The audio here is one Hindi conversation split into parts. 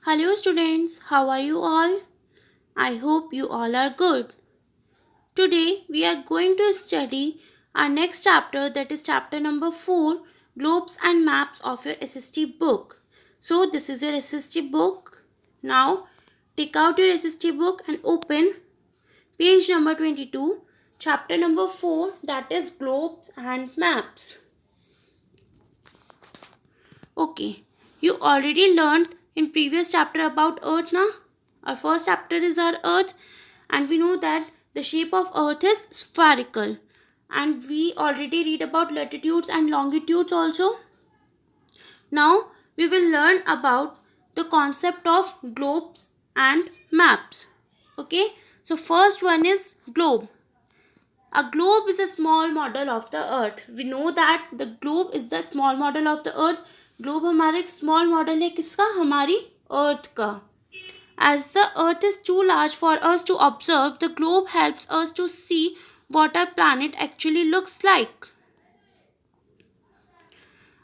Hello, students. How are you all? I hope you all are good. Today, we are going to study our next chapter, that is chapter number 4, Globes and Maps of your SST book. So, this is your SST book. Now, take out your SST book and open page number 22, chapter number 4, that is Globes and Maps. Okay, you already learned in previous chapter about Earth now. Our first chapter is our Earth, and we know that the shape of Earth is spherical. And we already read about latitudes and longitudes also. Now we will learn about the concept of globes and maps. Okay, so first one is globe. A globe is a small model of the earth. We know that the globe is the small model of the earth. Globe हमारा एक small model है किसका? हमारी earth का. As the earth is too large for us to observe, the globe helps us to see what our planet actually looks like.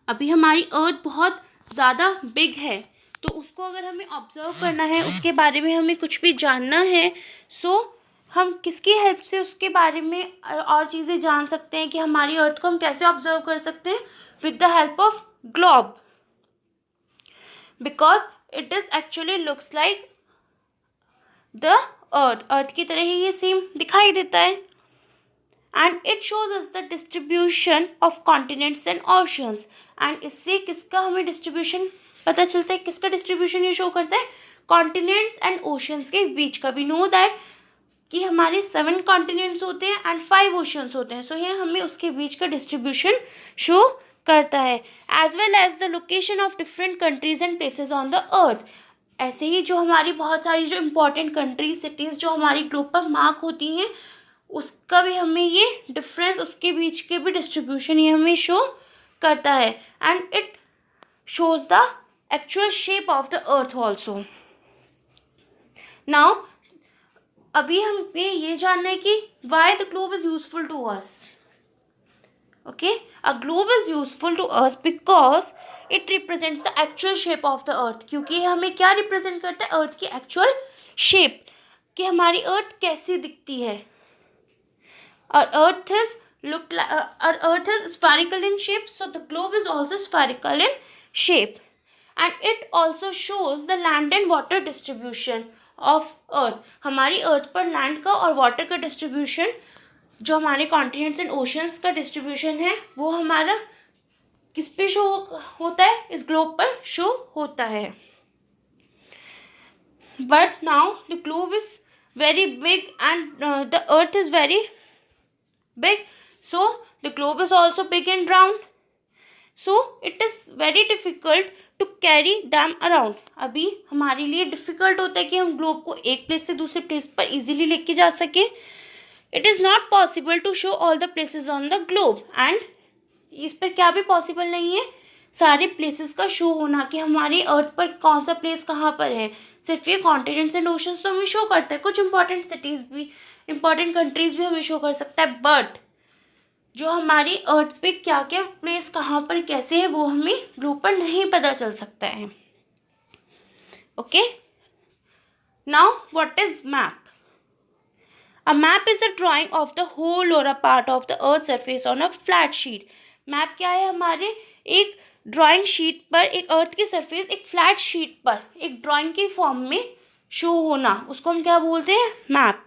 अभी हमारी अर्थ बहुत ज़्यादा बिग है, तो उसको अगर हमें ऑब्जर्व करना है, उसके बारे में हमें कुछ भी जानना है, सो हम किसकी हेल्प से उसके बारे में और चीज़ें जान सकते हैं कि हमारी अर्थ को हम कैसे ऑब्जर्व कर सकते हैं? With the help of globe, because it is actually looks like the earth की तरह ही ये सेम दिखाई देता है. And it shows us the distribution of continents and oceans. And इससे किसका हमें distribution पता चलता है? किसका distribution ये show करता है? Continents and oceans के बीच का. We know that कि हमारे 7 continents होते हैं and 5 oceans होते हैं. So ये हमें उसके बीच का distribution show करता है. As well as the location of different countries and places on the earth. ऐसे ही जो हमारी बहुत सारी जो important countries, cities जो हमारी ग्लोब पर मार्क होती हैं, उसका भी हमें ये डिफरेंस, उसके बीच के भी डिस्ट्रीब्यूशन ये हमें शो करता है. And it shows the actual shape of the earth also. Now अभी हमें ये जानना है कि why the globe is useful to us. Okay, a globe is useful to us because it represents the actual shape of the earth. क्योंकि हमें क्या रिप्रेजेंट करता है? अर्थ की एक्चुअल शेप, कि हमारी अर्थ कैसी दिखती है. Our earth is spherical in shape, so the globe is also spherical in shape, and it also shows the land and water distribution of earth. हमारी earth पर land का और water का distribution, जो हमारे continents and oceans का distribution है, वो हमारा किस पे शो होता है? इस globe पर शो होता है. But now the globe is very big and the earth is very big, so the globe is also big and round, so it is very difficult to carry them around. अभी हमारे लिए डिफ़िकल्ट होता है कि हम ग्लोब को एक प्लेस से दूसरे प्लेस पर इजीली लेके जा सके. It is not possible to show all the places on the globe, and इस पर क्या भी पॉसिबल नहीं है सारे प्लेसेस का शो होना, कि हमारी अर्थ पर कौन सा प्लेस कहाँ पर है. सिर्फ ये कॉन्टिनेंट्स एंड ओशंस तो हमें शो करता है, कुछ इंपॉर्टेंट सिटीज़ भी, इंपॉर्टेंट कंट्रीज़ भी हमें शो कर सकता है, बट जो हमारी अर्थ पे क्या क्या प्लेस कहाँ पर कैसे है वो हमें ग्लोब पर नहीं पता चल सकता है. Okay, now what is map? A map is a drawing of the whole or a part of the earth surface on a flat sheet. Map क्या है? हमारे एक ड्राइंग शीट पर, एक अर्थ की सरफेस एक फ्लैट शीट पर एक ड्राइंग की फॉर्म में शो होना, उसको हम क्या बोलते हैं? Map.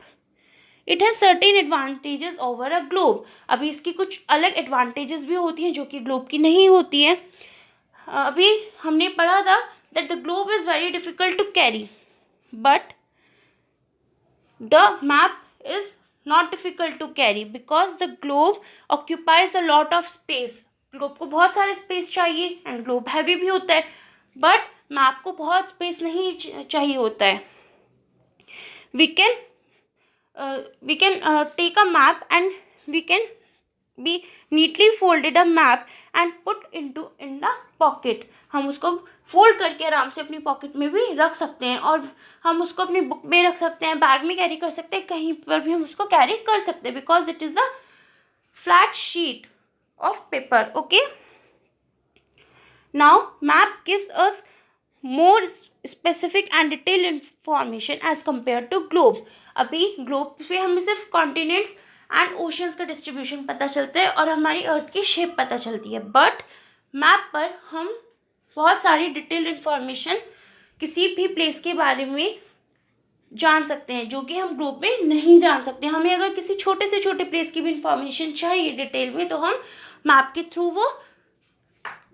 It has certain advantages over a globe. अभी इसकी कुछ अलग एडवांटेजेस भी होती हैं जो कि ग्लोब की नहीं होती हैं. अभी हमने पढ़ा था that the globe is very difficult to carry, but the map is not difficult to carry because the globe occupies a lot of space. Globe को बहुत सारे स्पेस चाहिए एंड ग्लोब हैवी भी होता है, बट मैप को बहुत स्पेस नहीं चाहिए होता है. We can take a map and we can be neatly folded a map and put in the pocket. हम उसको फोल्ड करके आराम से अपनी पॉकेट में भी रख सकते हैं, और हम उसको अपनी बुक में रख सकते हैं, बैग में कैरी कर सकते हैं, कहीं पर भी हम उसको कैरी कर सकते हैं, because it is a flat sheet of paper. Okay, now map gives us more specific and detail information as compare to globe. अभी ग्लोब पे हमें सिर्फ कॉन्टिनेंट्स एंड ओशंस का डिस्ट्रीब्यूशन पता चलता है और हमारी अर्थ की शेप पता चलती है, बट मैप पर हम बहुत सारी डिटेल्ड इंफॉर्मेशन किसी भी प्लेस के बारे में जान सकते हैं जो कि हम ग्लोब में नहीं जान सकते। हमें अगर किसी छोटे से छोटे प्लेस की भी इंफॉर्मेशन चाहिए डिटेल में तो हम मैप के थ्रू वो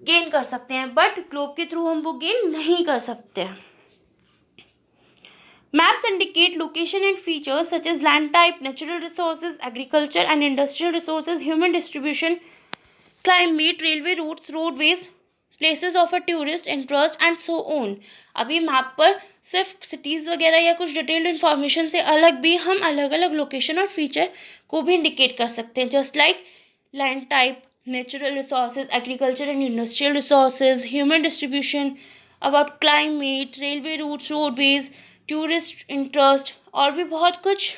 गेन कर सकते हैं, बट ग्लोब के थ्रू हम वो गेन नहीं कर सकते हैं। Maps indicate location and features such as land type, natural resources, agriculture and industrial resources, human distribution, climate, railway routes, roadways, places of a tourist interest and so on। अभी मैप पर सिर्फ सिटीज़ वगैरह या कुछ डिटेल्ड इन्फॉर्मेशन से अलग भी हम अलग अलग लोकेशन और फीचर को भी इंडिकेट कर सकते हैं, just like land type, natural resources, agriculture and industrial resources, human distribution, about climate, railway routes, roadways, tourist interest और भी बहुत कुछ।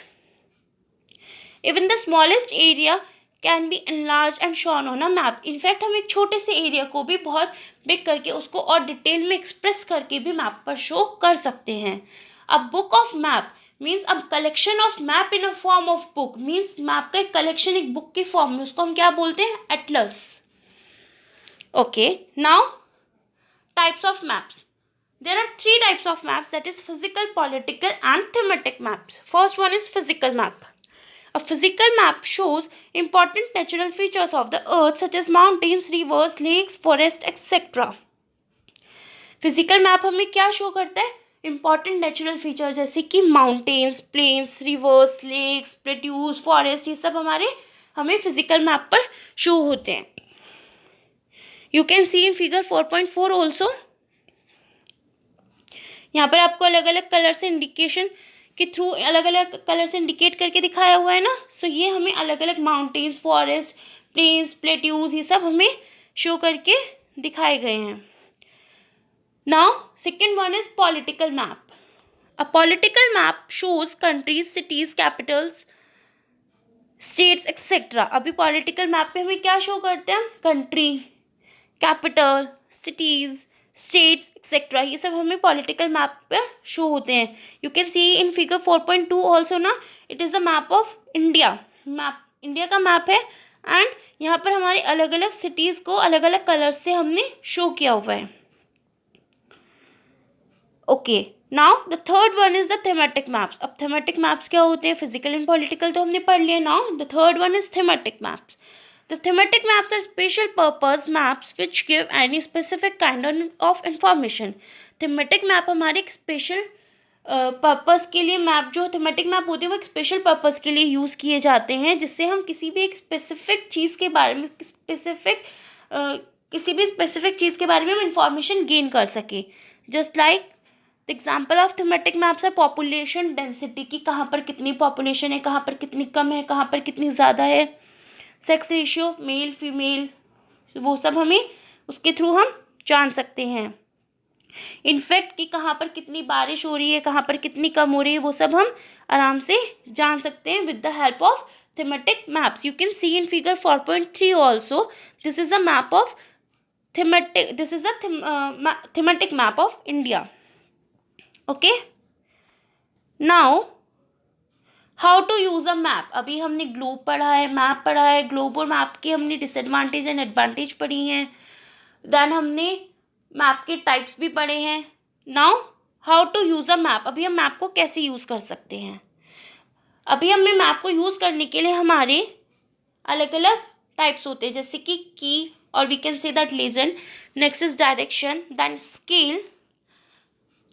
Even the smallest area can be enlarge and shown on a map. In fact हम एक छोटे से एरिया को भी बहुत बिग करके उसको और डिटेल में एक्सप्रेस करके भी मैप पर शो कर सकते हैं। A book of map means a collection of map in a form of book, means map का एक कलेक्शन एक बुक के फॉर्म में, उसको हम क्या बोलते हैं, Atlas. Okay, now types of maps. There are three types of maps, that is physical, political and thematic maps. First one is physical map. A physical map shows important natural features of the earth such as mountains, rivers, lakes, forests, etc. Physical map हमें क्या शो करता है, important natural features जैसे कि mountains, plains, rivers, lakes, plateaus, forests, ये सब हमें physical map पर शो होते हैं। You can see in figure 4.4 also। यहाँ पर आपको अलग अलग कलर से इंडिकेशन के थ्रू अलग अलग कलर से इंडिकेट करके दिखाया हुआ है ना। सो ये हमें अलग अलग माउंटेन्स, फॉरेस्ट, प्लेन्स, प्लेट्यूज ये सब हमें शो करके दिखाए गए हैं। Now second one is political map. A political map shows countries, cities, capitals, states etcetera. अभी पॉलिटिकल मैप पे हमें क्या शो करते हैं, country, capital, cities, states etcetera, ये सब हमें पॉलिटिकल मैप पे शो होते हैं। You can see in figure 4.2 also ना, it is the map of India. Map India का मैप है एंड यहाँ पर हमारे अलग अलग सिटीज़ को अलग अलग कलर से हमने शो किया हुआ है। Okay, now the third one is the thematic maps. अब थीमेटिक मैप्स क्या होते हैं, फिजिकल एंड पॉलिटिकल तो हमने पढ़ लिया। Now the third one is thematic maps. The thematic maps are special purpose maps which give any specific kind of information. Thematic map हमारे एक स्पेशल पर्पस के लिए मैप, जो थीमेटिक मैप होते हैं वो एक स्पेशल पर्पस के लिए यूज़ किए जाते हैं, जिससे हम किसी भी एक स्पेसिफिक चीज़ के बारे में किसी भी स्पेसिफिक चीज़ के बारे में हम इंफॉर्मेशन गेन कर सकें। Just like the example of thematic maps है पॉपुलेशन डेंसिटी, की कहाँ पर कितनी पॉपुलेशन है, कहाँ पर कितनी कम है, कहाँ पर कितनी ज़्यादा है, सेक्स रेशियो मेल फीमेल, वो सब हमें उसके थ्रू हम जान सकते हैं। इनफैक्ट कि कहाँ पर कितनी बारिश हो रही है, कहाँ पर कितनी कम हो रही है, वो सब हम आराम से जान सकते हैं with the help of thematic maps. You can see in figure 4.3 also, this is a map of thematic, this is a thematic map of India. Okay, now how to use a map. अभी हमने ग्लोब पढ़ा है, मैप पढ़ा है, ग्लोब और मैप की हमने डिसएडवांटेज एंड एडवांटेज पढ़ी हैं। देन हमने मैप के टाइप्स भी पढ़े हैं। Now how to use a map. अभी हम मैप को कैसे यूज़ कर सकते हैं। अभी हमें मैप को यूज़ करने के लिए हमारे अलग अलग टाइप्स होते हैं, जैसे कि की और we can say that legend, next is direction, then scale,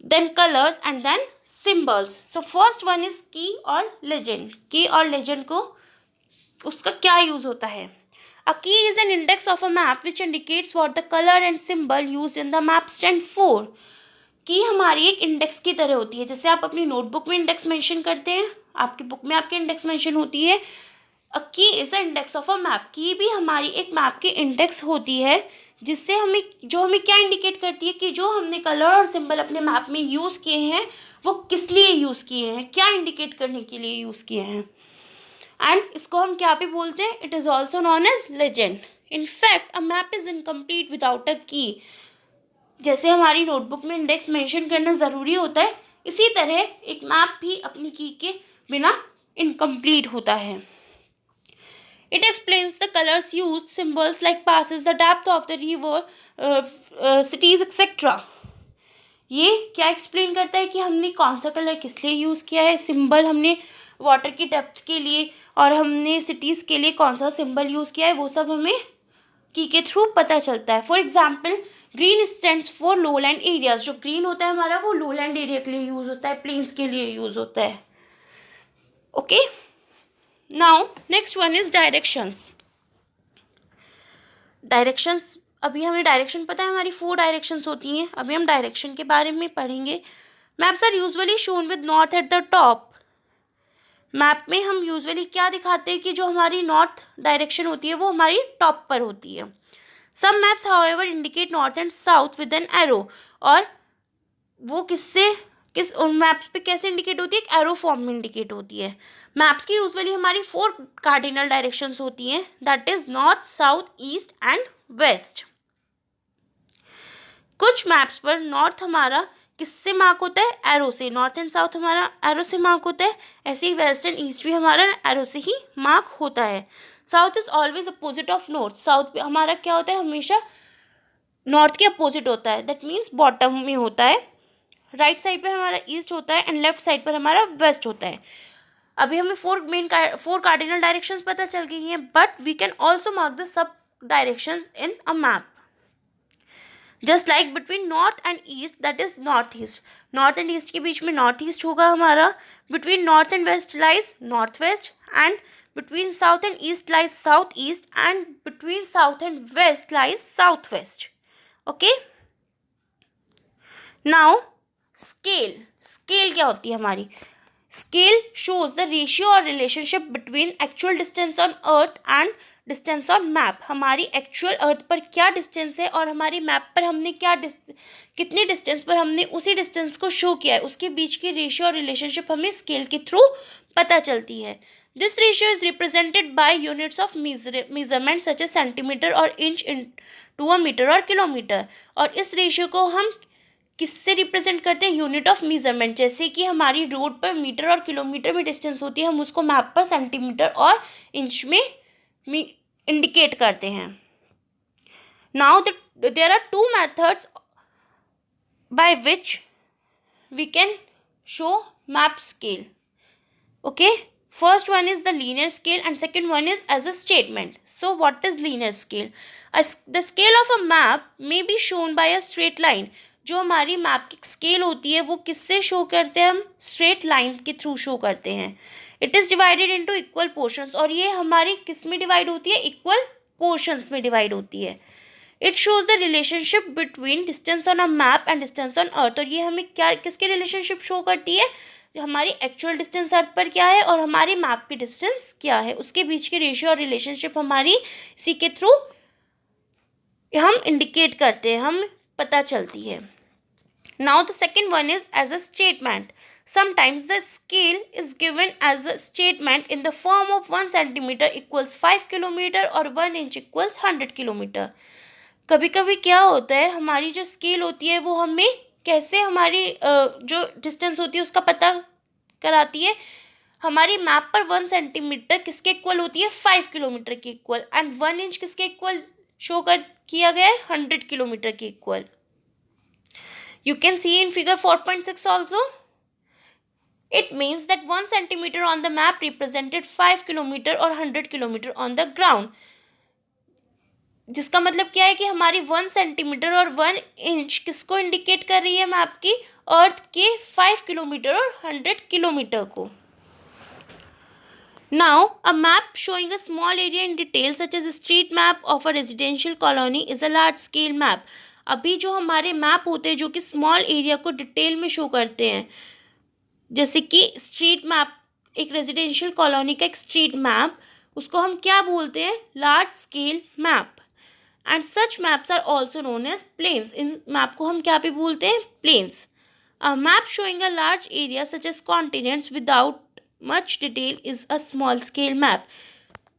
then colours and then symbols. So first one is key और लेजेंड। की और लेजेंड को उसका क्या यूज़ होता है। अ की is an index of a map which indicates what the colour and symbol use in the map stand for. की हमारी एक इंडेक्स की तरह होती है, जैसे आप अपनी नोटबुक में इंडेक्स मेंशन करते हैं, आपकी बुक में आपकी इंडेक्स मेंशन होती है। अ की is a index of a map. की भी हमारी एक मैप की इंडेक्स होती है, जिससे हमें क्या इंडिकेट करती है कि जो हमने कलर और सिंबल अपने मैप में यूज़ किए हैं वो किस लिए यूज़ किए हैं, क्या इंडिकेट करने के लिए यूज़ किए हैं। एंड इसको हम क्या भी बोलते हैं, it is also known as legend. In fact a map is incomplete without a key. जैसे हमारी नोटबुक में इंडेक्स मेंशन करना ज़रूरी होता है, इसी तरह एक मैप भी अपनी की के बिना इनकम्प्लीट होता है. It explains the colors used, symbols like passes, the depth of the river, cities, etc. ये क्या एक्सप्लेन करता है कि हमने कौन सा कलर किस लिए यूज़ किया है, सिंबल हमने वाटर की डेप्थ के लिए और हमने सिटीज़ के लिए कौन सा सिंबल यूज़ किया है, वो सब हमें की के थ्रू पता चलता है. For example green stands for lowland areas. जो ग्रीन होता है हमारा वो लोलैंड एरिया के लिए यूज़ होता है, प्लेन्स के लिए यूज़ होता है. Okay, now next one is directions. Directions, अभी हमें डायरेक्शन पता है, हमारी 4 डायरेक्शंस होती हैं. अभी हम डायरेक्शन के बारे में पढ़ेंगे. Maps are usually shown with north at the top. Map में हम यूजुअली क्या दिखाते हैं कि जो हमारी नॉर्थ डायरेक्शन होती है वो हमारी टॉप पर होती है. Some maps however indicate north and south with an arrow. और वो किस उन मैप्स पे कैसे इंडिकेट होती है, एक एरो फॉर्म में इंडिकेट होती है. मैप्स की यूजुअली हमारी 4 कार्डिनल डायरेक्शंस होती हैं, that is north, south, east and west. कुछ मैप्स पर नॉर्थ हमारा किससे मार्क होता है, एरो से. नॉर्थ एंड साउथ हमारा एरो से मार्क होता है. ऐसे ही वेस्ट एंड ईस्ट भी हमारा एरो से ही मार्क होता है. South is always opposite of north. South पे हमारा क्या होता है, हमेशा नॉर्थ के अपोजिट होता है, दैट मीन्स बॉटम में होता है. राइट साइड पर हमारा ईस्ट होता है एंड लेफ्ट साइड पर हमारा वेस्ट होता है. अभी हमें 4 कार्डिनल डायरेक्शंस पता चल गई हैं, but we can also mark the sub directions in a map. Just like between north and east, that is north east. North and east के बीच में नॉर्थ ईस्ट होगा हमारा. Between north and west lies north west, and between south and east lies south east, and between south and west lies south west. Okay, now scale. Scale क्या होती है हमारी, स्केल शोज द रेशियो और relationship between actual distance on earth and distance on map. हमारी एक्चुअल अर्थ पर क्या डिस्टेंस है और हमारी मैप पर हमने कितनी डिस्टेंस पर हमने उसी डिस्टेंस को शो किया है, उसके बीच की रेशियो और रिलेशनशिप हमें स्केल के थ्रू पता चलती है. This ratio is represented by units of measurement such as centimetre और इंच टू अ मीटर और किलोमीटर. और इस रेशियो को हम किससे रिप्रेजेंट करते हैं, यूनिट ऑफ मेजरमेंट. जैसे कि हमारी रोड पर मीटर और किलोमीटर में डिस्टेंस होती है, हम उसको मैप पर सेंटीमीटर और इंच में इंडिकेट करते हैं. Now there are 2 methods by which we can show map scale. Okay, first one is the linear scale and second one is as a statement. So what is linear scale? The scale of a map may be shown by a straight line. जो हमारी मैप की स्केल होती है वो किससे शो करते हैं, हम स्ट्रेट लाइन के थ्रू शो करते हैं. It is divided into equal portions. और ये हमारी किस में डिवाइड होती है, इक्वल पोर्शंस में डिवाइड होती है. It shows the relationship between distance on a map and distance on earth. और ये हमें क्या किसके रिलेशनशिप शो करती है, हमारी एक्चुअल डिस्टेंस अर्थ पर क्या है और हमारी मैप की डिस्टेंस क्या है, उसके बीच की रेशियो और रिलेशनशिप हमारी इसी के थ्रू हम इंडिकेट करते हैं, हम पता चलती है. Now the second one is as a statement. Sometimes the scale is given as a statement in the form of 1 centimetre equals 5 kilometre और 1 इंच इक्वल्स 100 किलोमीटर. कभी कभी क्या होता है, हमारी जो स्केल होती है वो हमें कैसे हमारी जो डिस्टेंस होती है उसका पता कराती है. हमारी मैप पर 1 सेंटीमीटर किसके इक्वल होती है, 5 किलोमीटर के इक्वल. एंड 1 इंच किसके इक्वल शो किया गया है, 100 किलोमीटर के equal. You can see in figure 4.6 also. It means that 1 centimetre on the map represented 5 kilometre और 100 किलोमीटर ऑन द ग्राउंड. जिसका मतलब क्या है कि हमारी 1 सेंटीमीटर और 1 इंच किसको इंडिकेट कर रही है, मैप की अर्थ के 5 किलोमीटर और 100 किलोमीटर को. Now a map showing a small area in detail such as street map of a residential colony is a large scale map. अभी जो हमारे मैप होते हैं जो कि स्मॉल एरिया को डिटेल में शो करते हैं, जैसे कि स्ट्रीट मैप, एक रेजिडेंशियल कॉलोनी का एक स्ट्रीट मैप, उसको हम क्या बोलते हैं, large scale map. And such maps are also known as plans. In map को हम क्या भी बोलते हैं, plans. A map showing a large area such as continents without much detail is a small scale map.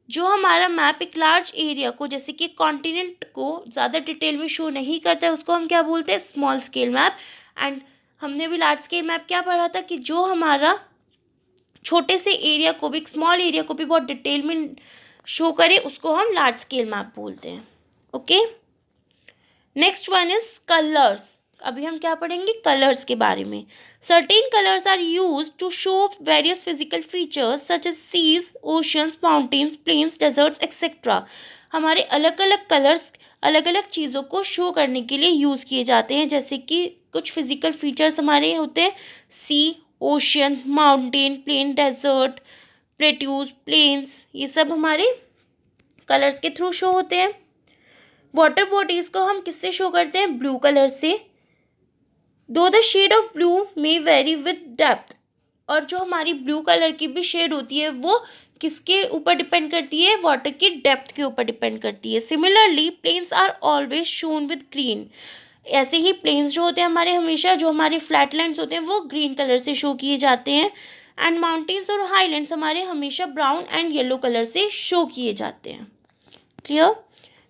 जो हमारा मैप एक लार्ज एरिया को, जैसे कि कॉन्टिनेंट को ज़्यादा डिटेल में शो नहीं करता है, उसको हम क्या बोलते हैं, स्मॉल स्केल मैप। एंड हमने भी लार्ज स्केल मैप क्या पढ़ा था कि जो हमारा छोटे से एरिया को भी, एक स्मॉल एरिया को भी बहुत डिटेल में शो करे, उसको हम लार्ज स्केल मैप बोलते हैं। Okay, next one is colours. अभी हम क्या पढ़ेंगे, कलर्स के बारे में। Certain colours are use to show various physical features such as seas, oceans, mountains, plains, deserts etcetera. हमारे अलग अलग कलर्स अलग अलग चीज़ों को शो करने के लिए यूज़ किए जाते हैं, जैसे कि कुछ फिजिकल फीचर्स हमारे होते हैं, sea, ocean, mountain, plain, desert, plateaus, plains, ये सब हमारे कलर्स के थ्रू शो होते हैं। वाटर बॉडीज़ को हम किससे शो करते हैं, ब्लू कलर से। Though the shade of blue may vary with depth, और जो हमारी ब्लू कलर की भी शेड होती है वो किसके ऊपर डिपेंड करती है, वाटर की डेप्थ के ऊपर डिपेंड करती है। Similarly plains are always shown with green, ऐसे ही प्लेन्स जो होते हैं हमारे, हमेशा जो हमारे फ्लैटलैंड्स होते हैं वो ग्रीन कलर से शो किए जाते हैं। एंड माउंटेन्स और हाईलैंड्स हमारे हमेशा ब्राउन एंड येलो कलर से शो किए जाते हैं। Clear?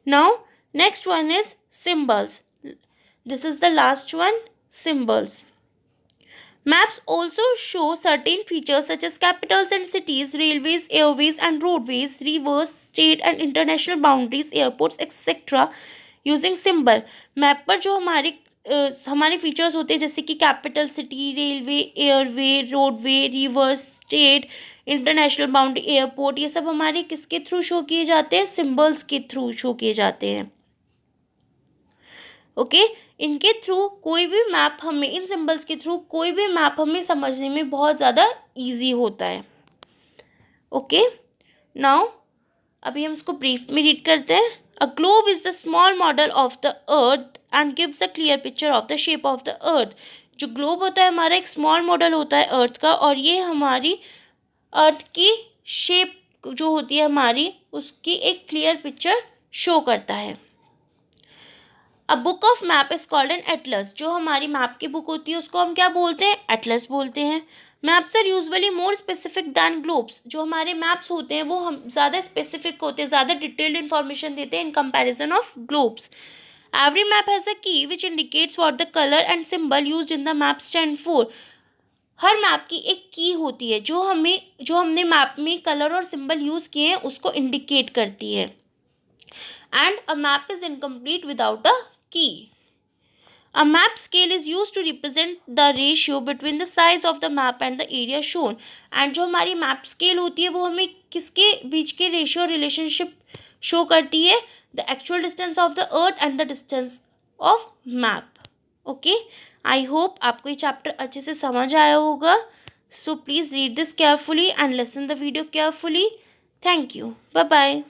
Now next one is symbols. This is the last one, symbols. Maps also show certain features such as capitals and cities, railways, airways and roadways, rivers, state and international boundaries, airports, etc. using symbol. Map पर जो हमारे फीचर्स होते हैं, जैसे कि capital city, railway, airway, roadway, river, state, international boundary, airport, ये सब हमारे किसके थ्रू शो किए जाते हैं, सिम्बल्स के थ्रू शो किए जाते हैं। ओके, इनके थ्रू कोई भी मैप हमें, इन सिंबल्स के थ्रू कोई भी मैप हमें समझने में बहुत ज़्यादा इजी होता है। ओके, नाउ अभी हम इसको ब्रीफ में रीड करते हैं। अ globe is the small model of the earth and gives a clear picture of the shape of the अर्थ। जो ग्लोब होता है हमारा एक स्मॉल मॉडल होता है अर्थ का, और ये हमारी अर्थ की शेप जो होती है हमारी, उसकी एक क्लियर पिक्चर शो करता है। A book of map is called an Atlas. जो हमारी मैप की बुक होती है उसको हम क्या बोलते हैं, एटलस बोलते हैं। Maps are usually more specific than globes. जो हमारे मैप्स होते हैं वो हम ज़्यादा स्पेसिफिक होते हैं, ज़्यादा डिटेल्ड इन्फॉर्मेशन देते हैं in comparison of globes. Every map has a key which indicates what the colour and symbol used in the map stand for. हर मैप की एक की होती है जो हमने मैप में कलर और सिंबल यूज़ किए हैं उसको इंडिकेट करती है। And a map is incomplete without a key. A map scale is used to represent the ratio between the size of the map and the area shown. And जो हमारी मैप स्केल होती है वो हमें किसके बीच के रेशियो रिलेशनशिप शो करती है, the actual distance of the earth and the distance of map. Okay, I hope आपको ये चैप्टर अच्छे से समझ आया होगा। So please read this carefully and listen the video carefully. Thank you, bye bye.